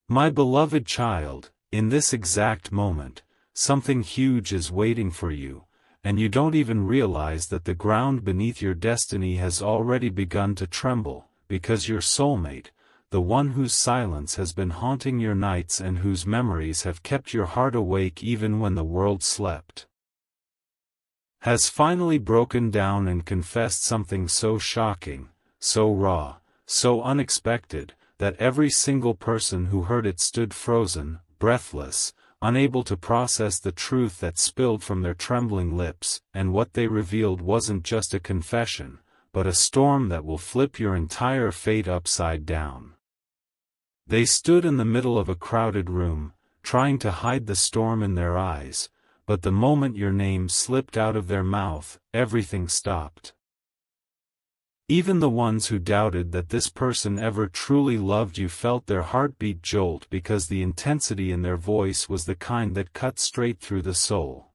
My beloved child, in this exact moment, something huge is waiting for you, and you don't even realize that the ground beneath your destiny has already begun to tremble, because your soulmate, the one whose silence has been haunting your nights and whose memories have kept your heart awake even when the world slept, has finally broken down and confessed something so shocking, so raw, so unexpected, that every single person who heard it stood frozen, breathless, unable to process the truth that spilled from their trembling lips, and what they revealed wasn't just a confession, but a storm that will flip your entire fate upside down. They stood in the middle of a crowded room, trying to hide the storm in their eyes, but the moment your name slipped out of their mouth, everything stopped. Even the ones who doubted that this person ever truly loved you felt their heartbeat jolt because the intensity in their voice was the kind that cut straight through the soul.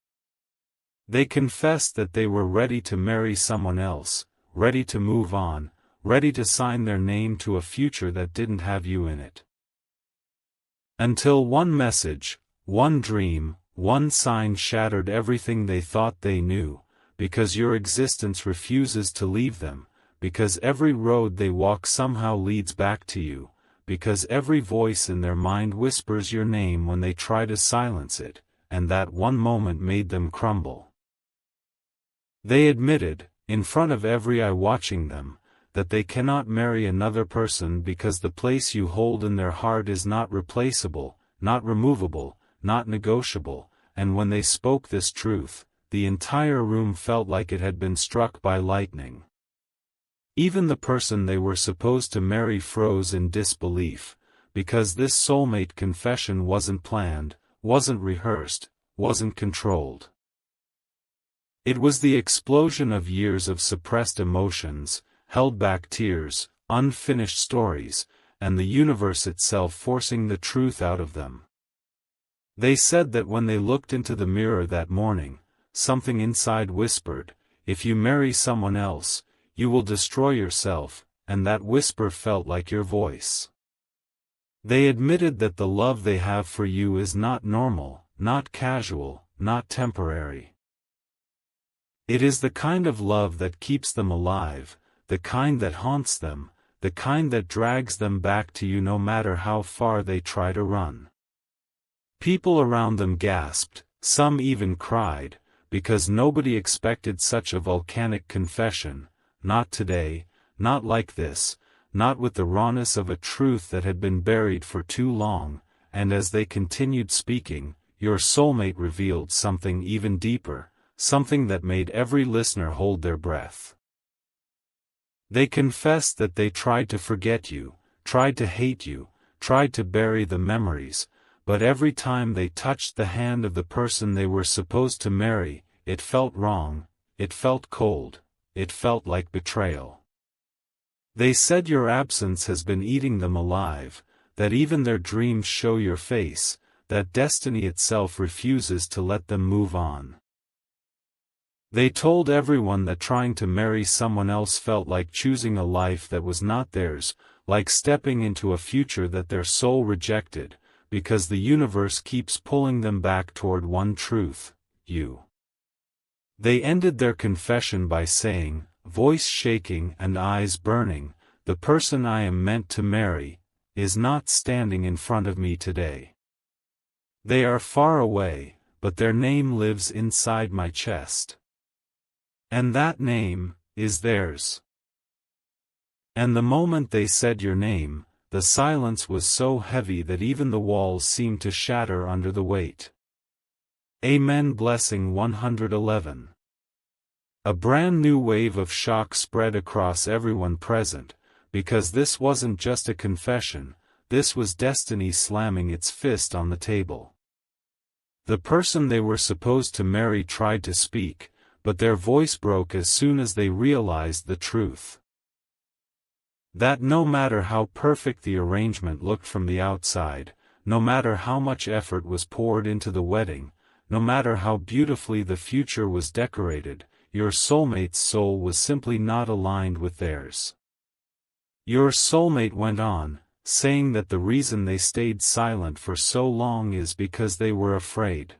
They confessed that they were ready to marry someone else, ready to move on, ready to sign their name to a future that didn't have you in it. Until one message, one dream, one sign shattered everything they thought they knew, because your existence refuses to leave them. Because every road they walk somehow leads back to you, because every voice in their mind whispers your name when they try to silence it, and that one moment made them crumble. They admitted, in front of every eye watching them, that they cannot marry another person because the place you hold in their heart is not replaceable, not removable, not negotiable, and when they spoke this truth, the entire room felt like it had been struck by lightning. Even the person they were supposed to marry froze in disbelief, because this soulmate confession wasn't planned, wasn't rehearsed, wasn't controlled. It was the explosion of years of suppressed emotions, held back tears, unfinished stories, and the universe itself forcing the truth out of them. They said that when they looked into the mirror that morning, something inside whispered, "If you marry someone else, you will destroy yourself," and that whisper felt like your voice. They admitted that the love they have for you is not normal, not casual, not temporary. It is the kind of love that keeps them alive, the kind that haunts them, the kind that drags them back to you no matter how far they try to run. People around them gasped, some even cried, because nobody expected such a volcanic confession. Not today, not like this, not with the rawness of a truth that had been buried for too long, and as they continued speaking, your soulmate revealed something even deeper, something that made every listener hold their breath. They confessed that they tried to forget you, tried to hate you, tried to bury the memories, but every time they touched the hand of the person they were supposed to marry, it felt wrong, it felt cold. It felt like betrayal. They said your absence has been eating them alive, that even their dreams show your face, that destiny itself refuses to let them move on. They told everyone that trying to marry someone else felt like choosing a life that was not theirs, like stepping into a future that their soul rejected, because the universe keeps pulling them back toward one truth, you. They ended their confession by saying, voice shaking and eyes burning, "The person I am meant to marry is not standing in front of me today. They are far away, but their name lives inside my chest. And that name is theirs." And the moment they said your name, the silence was so heavy that even the walls seemed to shatter under the weight. Amen. Blessing 111. A brand new wave of shock spread across everyone present, because this wasn't just a confession, this was destiny slamming its fist on the table. The person they were supposed to marry tried to speak, but their voice broke as soon as they realized the truth. That no matter how perfect the arrangement looked from the outside, no matter how much effort was poured into the wedding, no matter how beautifully the future was decorated, your soulmate's soul was simply not aligned with theirs. Your soulmate went on, saying that the reason they stayed silent for so long is because they were afraid.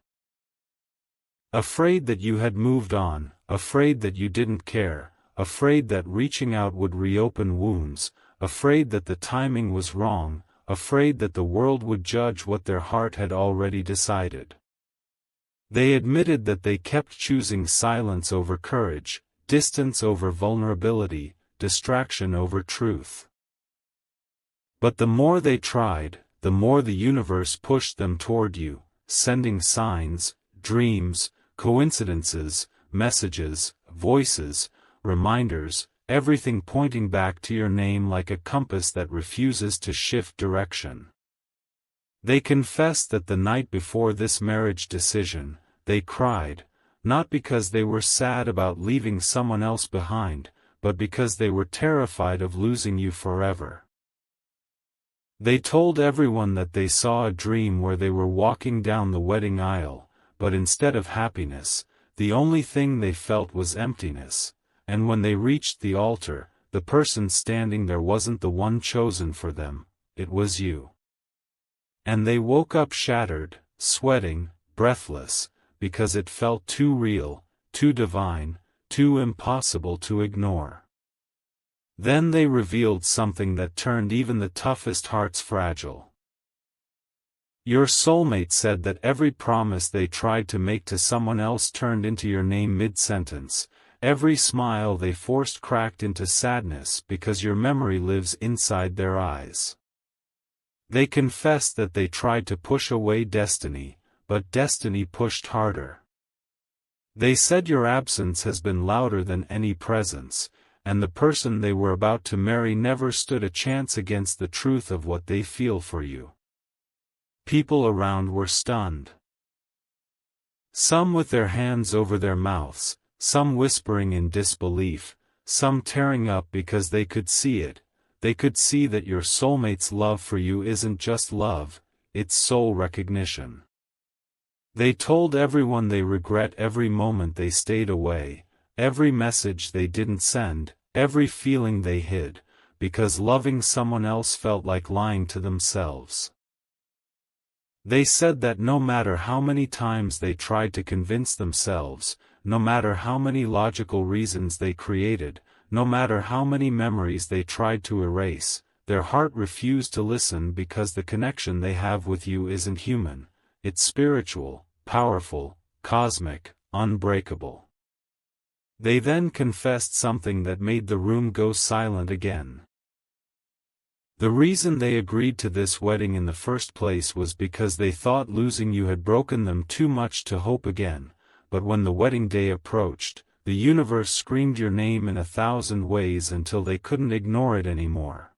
Afraid that you had moved on, afraid that you didn't care, afraid that reaching out would reopen wounds, afraid that the timing was wrong, afraid that the world would judge what their heart had already decided. They admitted that they kept choosing silence over courage, distance over vulnerability, distraction over truth. But the more they tried, the more the universe pushed them toward you, sending signs, dreams, coincidences, messages, voices, reminders, everything pointing back to your name like a compass that refuses to shift direction. They confessed that the night before this marriage decision, they cried, not because they were sad about leaving someone else behind, but because they were terrified of losing you forever. They told everyone that they saw a dream where they were walking down the wedding aisle, but instead of happiness, the only thing they felt was emptiness, and when they reached the altar, the person standing there wasn't the one chosen for them, it was you. And they woke up shattered, sweating, breathless, because it felt too real, too divine, too impossible to ignore. Then they revealed something that turned even the toughest hearts fragile. Your soulmate said that every promise they tried to make to someone else turned into your name mid-sentence, every smile they forced cracked into sadness because your memory lives inside their eyes. They confessed that they tried to push away destiny, but destiny pushed harder. They said your absence has been louder than any presence, and the person they were about to marry never stood a chance against the truth of what they feel for you. People around were stunned. Some with their hands over their mouths, some whispering in disbelief, some tearing up because they could see it. They could see that your soulmate's love for you isn't just love, it's soul recognition. They told everyone they regret every moment they stayed away, every message they didn't send, every feeling they hid, because loving someone else felt like lying to themselves. They said that no matter how many times they tried to convince themselves, no matter how many logical reasons they created, no matter how many memories they tried to erase, their heart refused to listen because the connection they have with you isn't human, it's spiritual, powerful, cosmic, unbreakable. They then confessed something that made the room go silent again. The reason they agreed to this wedding in the first place was because they thought losing you had broken them too much to hope again, but when the wedding day approached, the universe screamed your name in 1,000 ways until they couldn't ignore it anymore.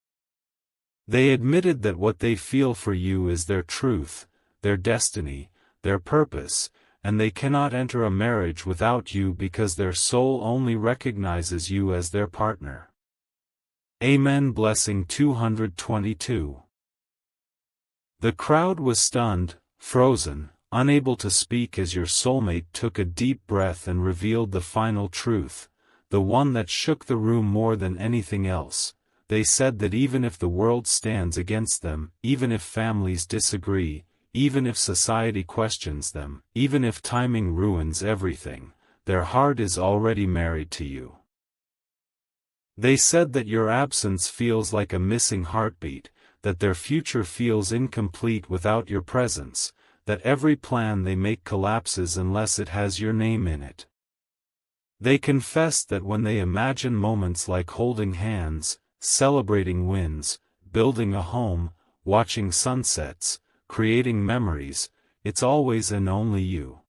They admitted that what they feel for you is their truth, their destiny, their purpose, and they cannot enter a marriage without you because their soul only recognizes you as their partner. Amen. Blessing 222. The crowd was stunned, frozen, unable to speak as your soulmate took a deep breath and revealed the final truth, the one that shook the room more than anything else. They said that even if the world stands against them, even if families disagree, even if society questions them, even if timing ruins everything, their heart is already married to you. They said that your absence feels like a missing heartbeat, that their future feels incomplete without your presence, that every plan they make collapses unless it has your name in it. They confessed that when they imagine moments like holding hands, celebrating wins, building a home, watching sunsets, creating memories, it's always and only you.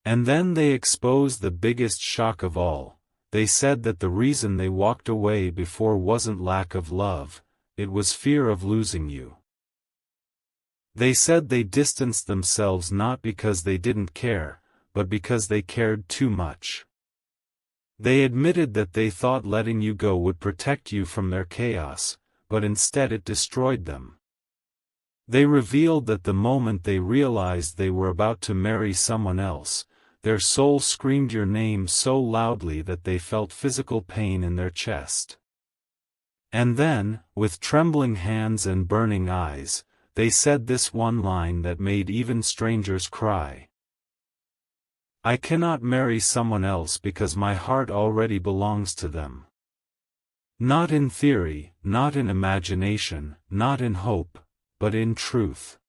And then they exposed the biggest shock of all. They said that the reason they walked away before wasn't lack of love, it was fear of losing you. They said they distanced themselves not because they didn't care, but because they cared too much. They admitted that they thought letting you go would protect you from their chaos, but instead it destroyed them. They revealed that the moment they realized they were about to marry someone else, their soul screamed your name so loudly that they felt physical pain in their chest. And then, with trembling hands and burning eyes, they said this one line that made even strangers cry. I cannot marry someone else because my heart already belongs to them. Not in theory, not in imagination, not in hope, but in truth.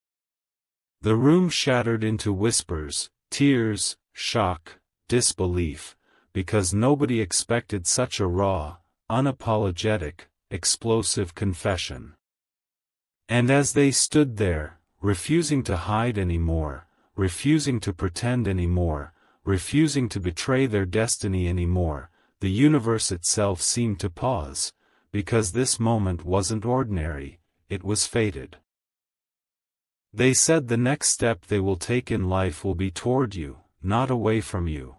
The room shattered into whispers, tears, shock, disbelief, because nobody expected such a raw, unapologetic, explosive confession. And as they stood there, refusing to hide anymore, refusing to pretend anymore, refusing to betray their destiny anymore, the universe itself seemed to pause, because this moment wasn't ordinary, it was fated. They said the next step they will take in life will be toward you, not away from you.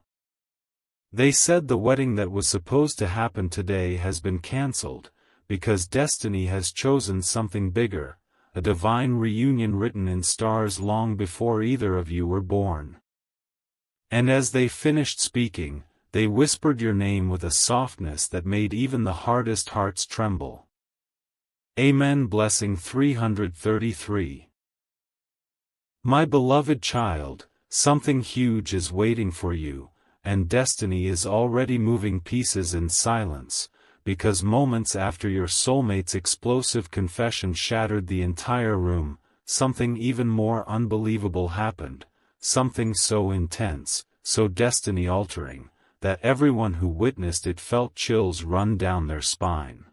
They said the wedding that was supposed to happen today has been cancelled, because destiny has chosen something bigger, a divine reunion written in stars long before either of you were born. And as they finished speaking, they whispered your name with a softness that made even the hardest hearts tremble. Amen. Blessing 333. My beloved child, something huge is waiting for you, and destiny is already moving pieces in silence, because moments after your soulmate's explosive confession shattered the entire room, something even more unbelievable happened, something so intense, so destiny-altering, that everyone who witnessed it felt chills run down their spine.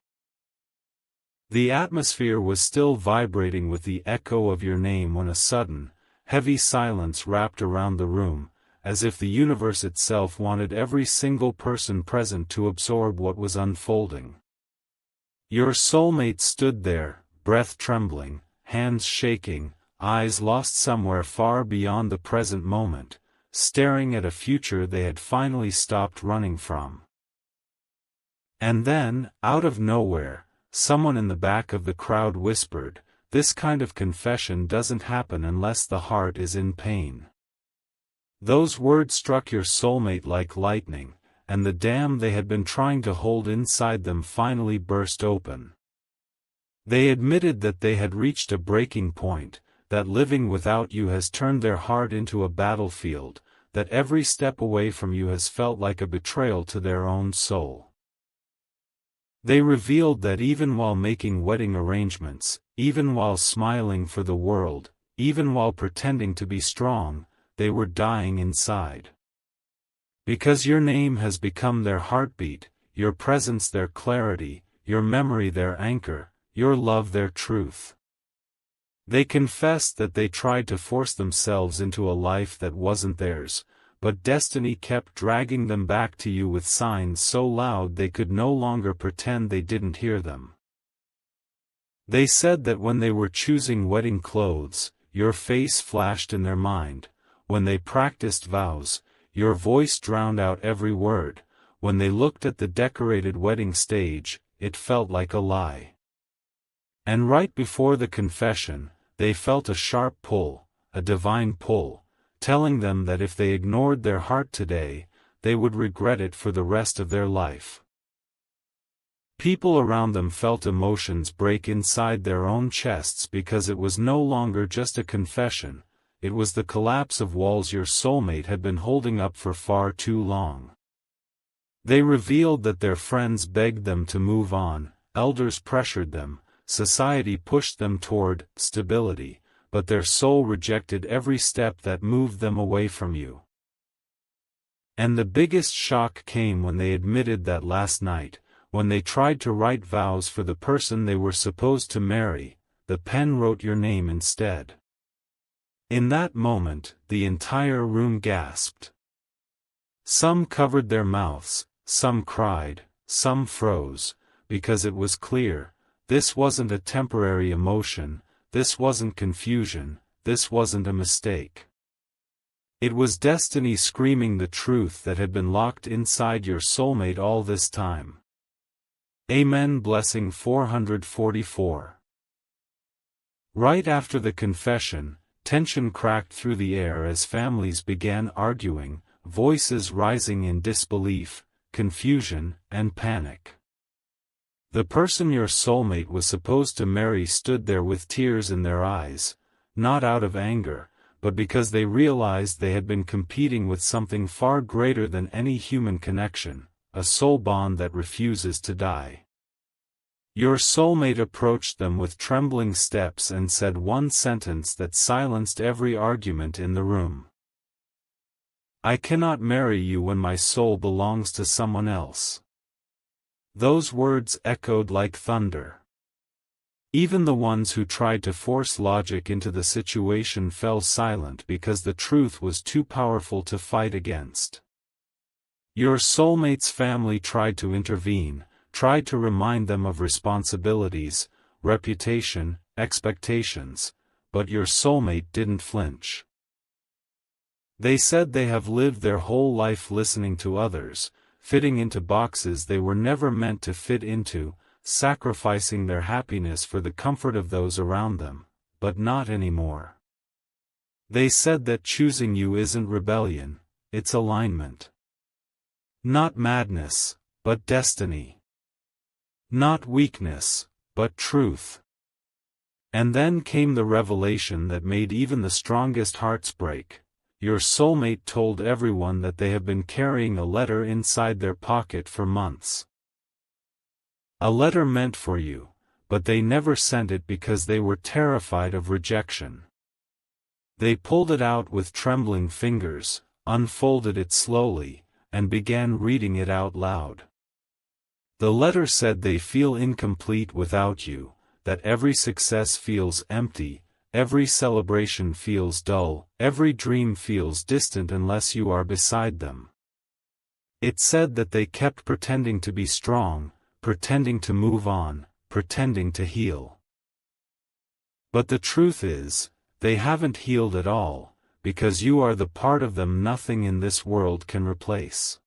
The atmosphere was still vibrating with the echo of your name when a sudden, heavy silence wrapped around the room, as if the universe itself wanted every single person present to absorb what was unfolding. Your soulmate stood there, breath trembling, hands shaking, eyes lost somewhere far beyond the present moment, staring at a future they had finally stopped running from. And then, out of nowhere, someone in the back of the crowd whispered, "This kind of confession doesn't happen unless the heart is in pain." Those words struck your soulmate like lightning, and the dam they had been trying to hold inside them finally burst open. They admitted that they had reached a breaking point, that living without you has turned their heart into a battlefield, that every step away from you has felt like a betrayal to their own soul. They revealed that even while making wedding arrangements, even while smiling for the world, even while pretending to be strong, they were dying inside. Because your name has become their heartbeat, your presence their clarity, your memory their anchor, your love their truth. They confessed that they tried to force themselves into a life that wasn't theirs, but destiny kept dragging them back to you with signs so loud they could no longer pretend they didn't hear them. They said that when they were choosing wedding clothes, your face flashed in their mind. When they practiced vows, your voice drowned out every word. When they looked at the decorated wedding stage, it felt like a lie. And right before the confession, they felt a sharp pull, a divine pull, telling them that if they ignored their heart today, they would regret it for the rest of their life. People around them felt emotions break inside their own chests because it was no longer just a confession, it was the collapse of walls your soulmate had been holding up for far too long. They revealed that their friends begged them to move on, elders pressured them, society pushed them toward stability, but their soul rejected every step that moved them away from you. And the biggest shock came when they admitted that last night, when they tried to write vows for the person they were supposed to marry, the pen wrote your name instead. In that moment, the entire room gasped. Some covered their mouths, some cried, some froze, because it was clear, this wasn't a temporary emotion, this wasn't confusion, this wasn't a mistake. It was destiny screaming the truth that had been locked inside your soulmate all this time. Amen. Blessing 444. Right after the confession, tension cracked through the air as families began arguing, voices rising in disbelief, confusion, and panic. The person your soulmate was supposed to marry stood there with tears in their eyes, not out of anger, but because they realized they had been competing with something far greater than any human connection, a soul bond that refuses to die. Your soulmate approached them with trembling steps and said one sentence that silenced every argument in the room. "I cannot marry you when my soul belongs to someone else." Those words echoed like thunder. Even the ones who tried to force logic into the situation fell silent because the truth was too powerful to fight against. Your soulmate's family tried to intervene, tried to remind them of responsibilities, reputation, expectations, but your soulmate didn't flinch. They said they have lived their whole life listening to others, fitting into boxes they were never meant to fit into, sacrificing their happiness for the comfort of those around them, but not anymore. They said that choosing you isn't rebellion, it's alignment. Not madness, but destiny. Not weakness, but truth. And then came the revelation that made even the strongest hearts break. Your soulmate told everyone that they have been carrying a letter inside their pocket for months. A letter meant for you, but they never sent it because they were terrified of rejection. They pulled it out with trembling fingers, unfolded it slowly, and began reading it out loud. The letter said they feel incomplete without you, that every success feels empty, every celebration feels dull, every dream feels distant unless you are beside them. It said that they kept pretending to be strong, pretending to move on, pretending to heal. But the truth is, they haven't healed at all, because you are the part of them nothing in this world can replace.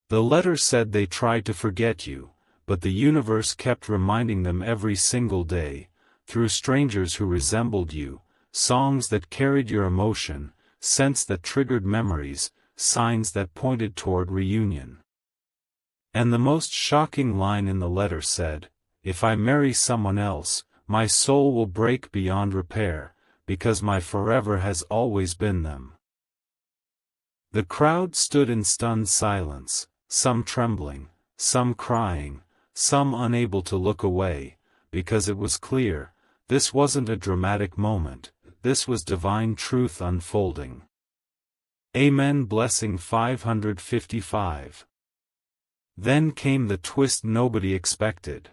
The letter said they tried to forget you, but the universe kept reminding them every single day, through strangers who resembled you, songs that carried your emotion, scents that triggered memories, signs that pointed toward reunion. And the most shocking line in the letter said, "If I marry someone else, my soul will break beyond repair, because my forever has always been them." The crowd stood in stunned silence, some trembling, some crying, some unable to look away, because it was clear, this wasn't a dramatic moment, this was divine truth unfolding. Amen. Blessing 555. Then came the twist nobody expected.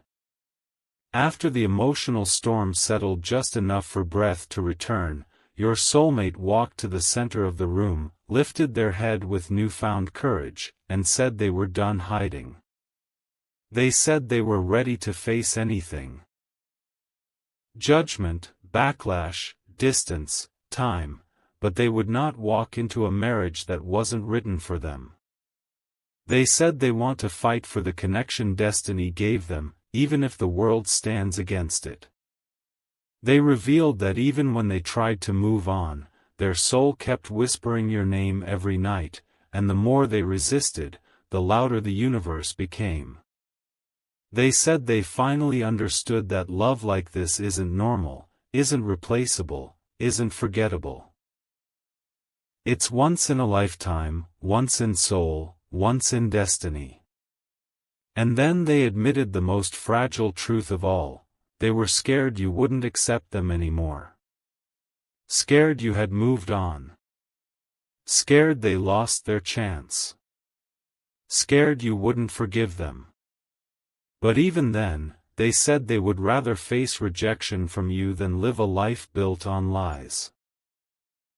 After the emotional storm settled just enough for breath to return, your soulmate walked to the center of the room, lifted their head with newfound courage, and said they were done hiding. They said they were ready to face anything. Judgment, backlash, distance, time, but they would not walk into a marriage that wasn't written for them. They said they want to fight for the connection destiny gave them, even if the world stands against it. They revealed that even when they tried to move on, their soul kept whispering your name every night, and the more they resisted, the louder the universe became. They said they finally understood that love like this isn't normal, isn't replaceable, isn't forgettable. It's once in a lifetime, once in soul, once in destiny. And then they admitted the most fragile truth of all, they were scared you wouldn't accept them anymore. Scared you had moved on. Scared they lost their chance. Scared you wouldn't forgive them. But even then, they said they would rather face rejection from you than live a life built on lies.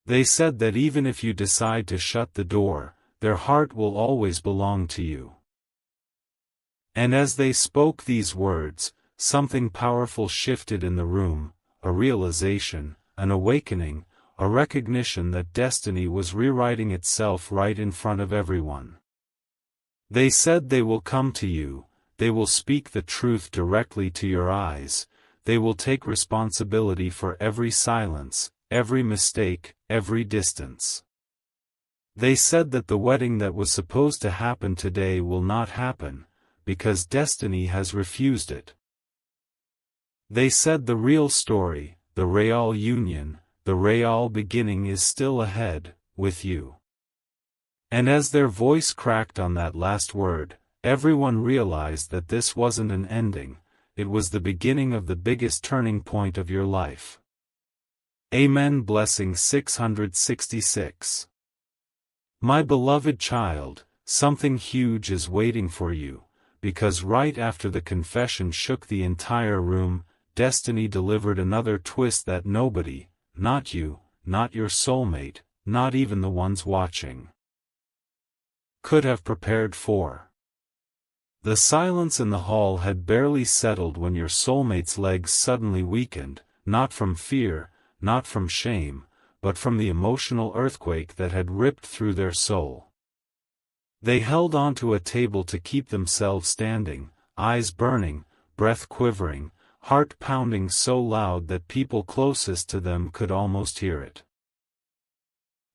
They said that even if you decide to shut the door, their heart will always belong to you. And as they spoke these words, something powerful shifted in the room, a realization, an awakening, a recognition that destiny was rewriting itself right in front of everyone. They said they will come to you, they will speak the truth directly to your eyes, they will take responsibility for every silence, every mistake, every distance. They said that the wedding that was supposed to happen today will not happen, because destiny has refused it. They said the real story, the real union, the real beginning is still ahead, with you. And as their voice cracked on that last word, everyone realized that this wasn't an ending, it was the beginning of the biggest turning point of your life. Amen. Blessing 666. My beloved child, something huge is waiting for you, because right after the confession shook the entire room, destiny delivered another twist that nobody, not you, not your soulmate, not even the ones watching, could have prepared for. The silence in the hall had barely settled when your soulmate's legs suddenly weakened, not from fear, not from shame, but from the emotional earthquake that had ripped through their soul. They held onto a table to keep themselves standing, eyes burning, breath quivering, heart pounding so loud that people closest to them could almost hear it.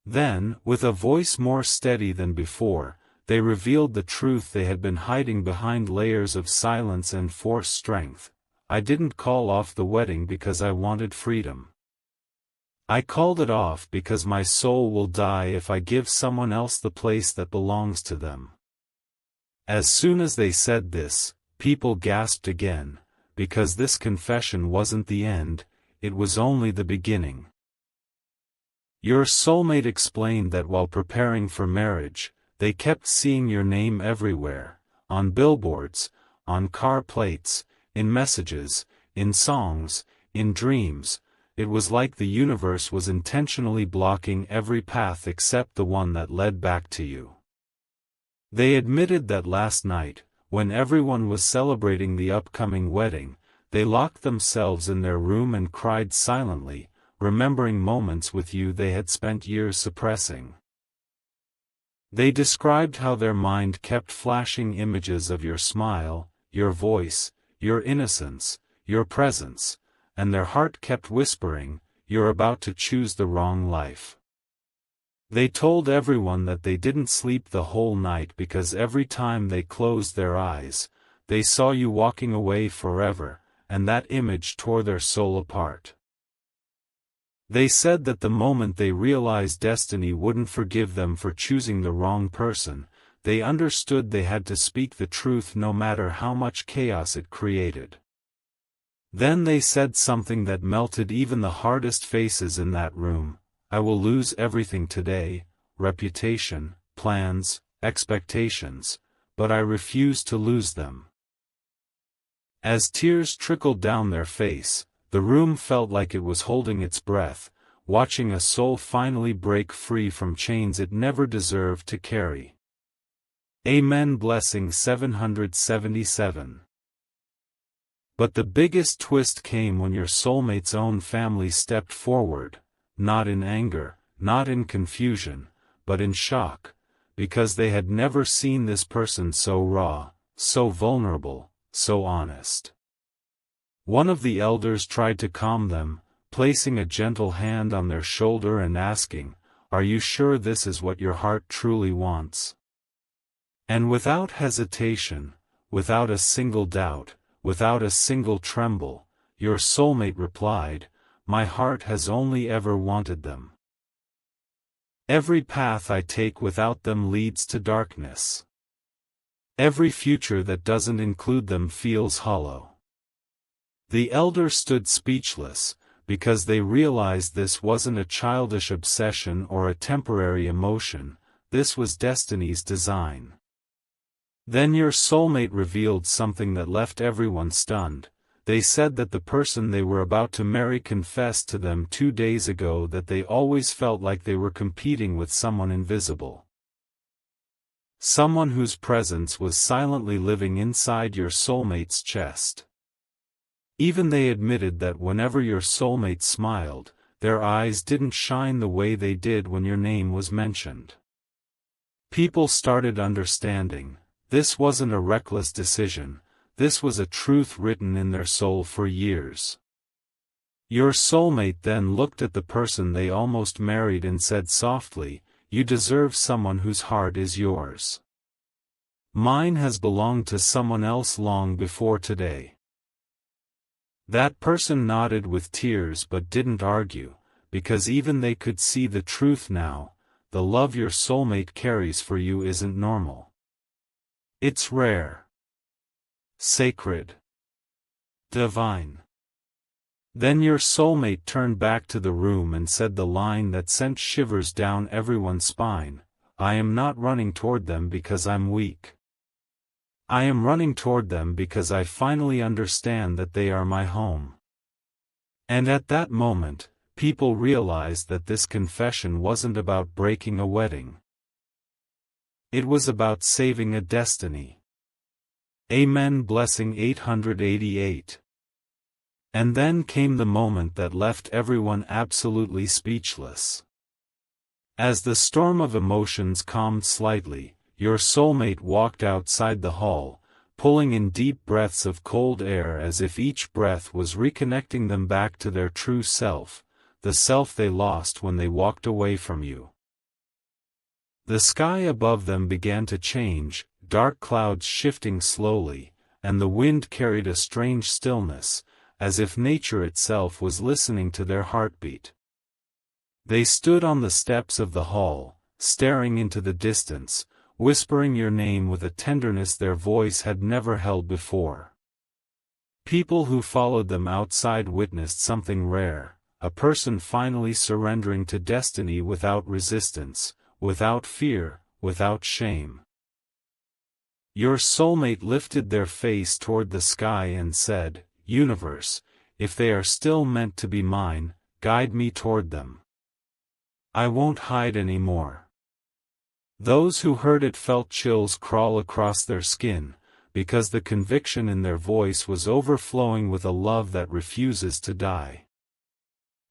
Then, with a voice more steady than before, they revealed the truth they had been hiding behind layers of silence and forced strength. I didn't call off the wedding because I wanted freedom. I called it off because my soul will die if I give someone else the place that belongs to them. As soon as they said this, people gasped again, because this confession wasn't the end, it was only the beginning. Your soulmate explained that while preparing for marriage, they kept seeing your name everywhere, on billboards, on car plates, in messages, in songs, in dreams. It was like the universe was intentionally blocking every path except the one that led back to you. They admitted that last night, when everyone was celebrating the upcoming wedding, they locked themselves in their room and cried silently, remembering moments with you they had spent years suppressing. They described how their mind kept flashing images of your smile, your voice, your innocence, your presence, and their heart kept whispering, "You're about to choose the wrong life." They told everyone that they didn't sleep the whole night because every time they closed their eyes, they saw you walking away forever, and that image tore their soul apart. They said that the moment they realized destiny wouldn't forgive them for choosing the wrong person, they understood they had to speak the truth no matter how much chaos it created. Then they said something that melted even the hardest faces in that room: I will lose everything today, reputation, plans, expectations, but I refuse to lose them. As tears trickled down their face, the room felt like it was holding its breath, watching a soul finally break free from chains it never deserved to carry. Amen. Blessing 777. But the biggest twist came when your soulmate's own family stepped forward, not in anger, not in confusion, but in shock, because they had never seen this person so raw, so vulnerable, so honest. One of the elders tried to calm them, placing a gentle hand on their shoulder and asking, "Are you sure this is what your heart truly wants?" And without hesitation, without a single doubt, without a single tremble, your soulmate replied, "My heart has only ever wanted them. Every path I take without them leads to darkness. Every future that doesn't include them feels hollow." The elder stood speechless, because they realized this wasn't a childish obsession or a temporary emotion, this was destiny's design. Then your soulmate revealed something that left everyone stunned. They said that the person they were about to marry confessed to them 2 days ago that they always felt like they were competing with someone invisible. Someone whose presence was silently living inside your soulmate's chest. Even they admitted that whenever your soulmate smiled, their eyes didn't shine the way they did when your name was mentioned. People started understanding. This wasn't a reckless decision, this was a truth written in their soul for years. Your soulmate then looked at the person they almost married and said softly, "You deserve someone whose heart is yours." Mine has belonged to someone else long before today. That person nodded with tears but didn't argue, because even they could see the truth now. The love your soulmate carries for you isn't normal. It's rare, sacred, divine. Then your soulmate turned back to the room and said the line that sent shivers down everyone's spine: I am not running toward them because I'm weak. I am running toward them because I finally understand that they are my home. And at that moment, people realized that this confession wasn't about breaking a wedding. It was about saving a destiny. Amen. Blessing 888. And then came the moment that left everyone absolutely speechless. As the storm of emotions calmed slightly, your soulmate walked outside the hall, pulling in deep breaths of cold air as if each breath was reconnecting them back to their true self, the self they lost when they walked away from you. The sky above them began to change, dark clouds shifting slowly, and the wind carried a strange stillness, as if nature itself was listening to their heartbeat. They stood on the steps of the hall, staring into the distance, whispering your name with a tenderness their voice had never held before. People who followed them outside witnessed something rare, a person finally surrendering to destiny without resistance, without fear, without shame. Your soulmate lifted their face toward the sky and said, Universe, if they are still meant to be mine, guide me toward them. I won't hide anymore. Those who heard it felt chills crawl across their skin, because the conviction in their voice was overflowing with a love that refuses to die.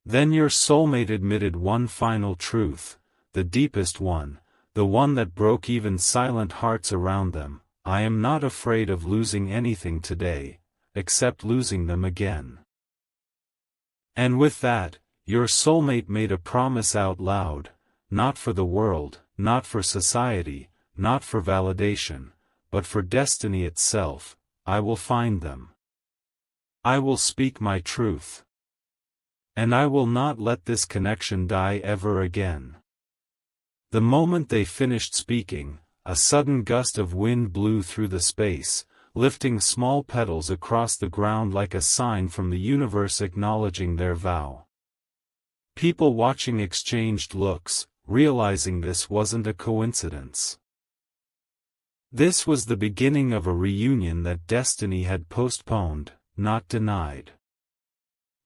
Then your soulmate admitted one final truth, the deepest one, the one that broke even silent hearts around them: I am not afraid of losing anything today, except losing them again. And with that, your soulmate made a promise out loud, not for the world, not for society, not for validation, but for destiny itself: I will find them. I will speak my truth. And I will not let this connection die ever again. The moment they finished speaking, a sudden gust of wind blew through the space, lifting small petals across the ground like a sign from the universe acknowledging their vow. People watching exchanged looks, realizing this wasn't a coincidence. This was the beginning of a reunion that destiny had postponed, not denied.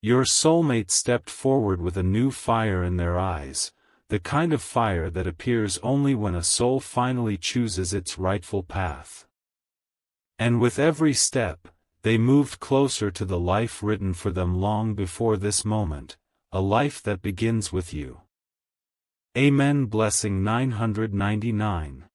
Your soulmate stepped forward with a new fire in their eyes, the kind of fire that appears only when a soul finally chooses its rightful path. And with every step, they moved closer to the life written for them long before this moment, a life that begins with you. Amen. Blessing 999.